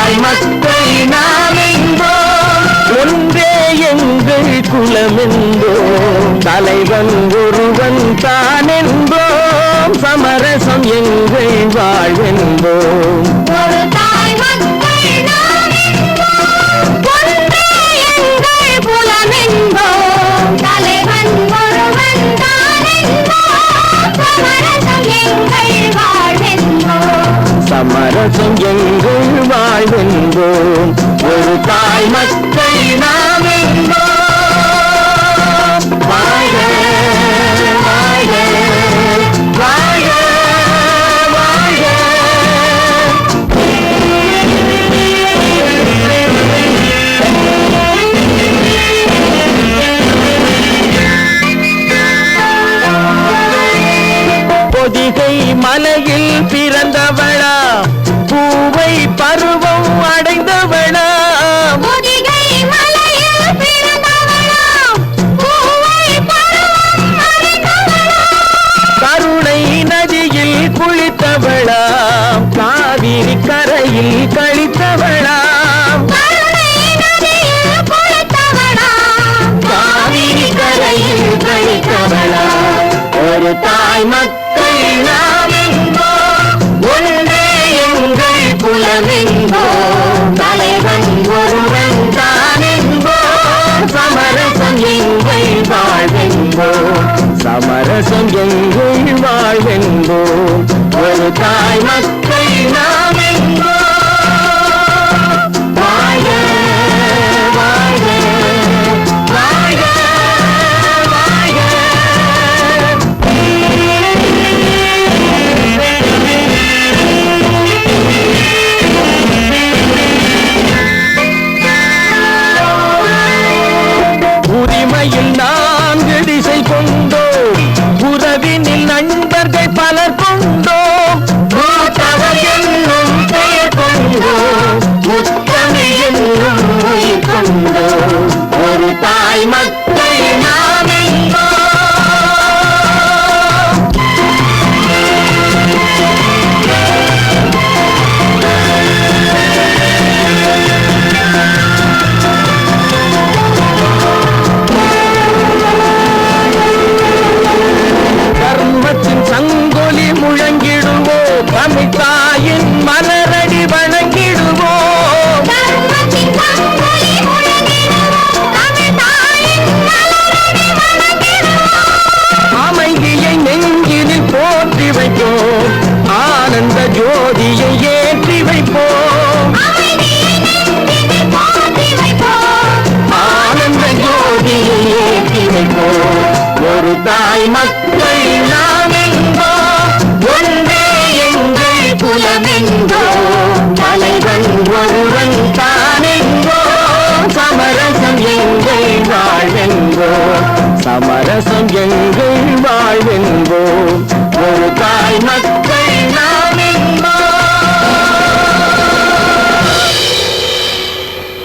தாய் மக்கள் நாம் என்போம், ஒன்றே எங்கள் குலம் என்போம், தலைவன் ஒருவன் தான் என்போம், சமரசம் எங்கள் வாழ்வென்போம். ஒரு தாய் மக்கள் நாம் என்போம், ஒன்றே எங்கள் குலம் என்போம், தலைவன் ஒருவன் தான் என்போம், சமரசம் எங்கள் வாழ்வென்போம். சமரசம் எங்கள் வாழ்வென்போம், ஒரு தாய் மக்கள் நாம் என்போம். வாழ்க வாழ்க வாழ்க வாழ்க. பொதிகை மலையில் பிறந்தவளா, பூவை பருவம் அடைந்தவளா, பொதிகை மலையில் பிறந்தவளா, பூவை பருவம் அடைந்தவளா, கருணை நதியில் குளித்தவளா, காவிரி கரையில் கழித்தவளா, கருணை நதியில் குளித்தவளா, காவிரி கரையில் கழித்தவளா. ஒரு தாய் மக்கள் நாம் என்போம், ஒன்றே எங்கள் குலம் என்போம், தலைவன் ஒருவன் தான் என்போம், சமரசம் எங்கள் வாழ்வென்போம், சமரசம் எங்கள் வாழ்வென்போம், ஒரு தாய் மக்கள் நாம் என்போம். வாழ்க வாழ்க வாழ்க வாழ்க. உரிமையில் 4 திசை கொண்டோம், உறவினில் நண்பர்கள் பலர் கொண்டோம், மூத்தவர் என்னும் பெயர் கொண்டோம், முத்தமிழ் என்னும் உயிர் கொண்டோம், ஒரு தாய் மக்கள் நாம் என்போம். தர்மத்தின் சங்கொலி முழங்கிடுவோம், தமிழ் தாயின் மலரடி வணங்கிடுவோம், தர்மத்தின் சங்கொலி முழங்கிடுவோம், தமிழ் தாயின் மலரடி வணங்கிடுவோம், அமைதியை நெஞ்சினில் போற்றி வைப்போம், ஆனந்த ஜோதியை ஏற்றி வைப்போம், அமைதியை நெஞ்சினில் போற்றி வைப்போம், ஆனந்த ஜோதியை ஏற்றி வைப்போம், ஒரு தாய் மக்கள் நாம் என்போம், ஒன்றே எங்கள் குலம் என்போம்,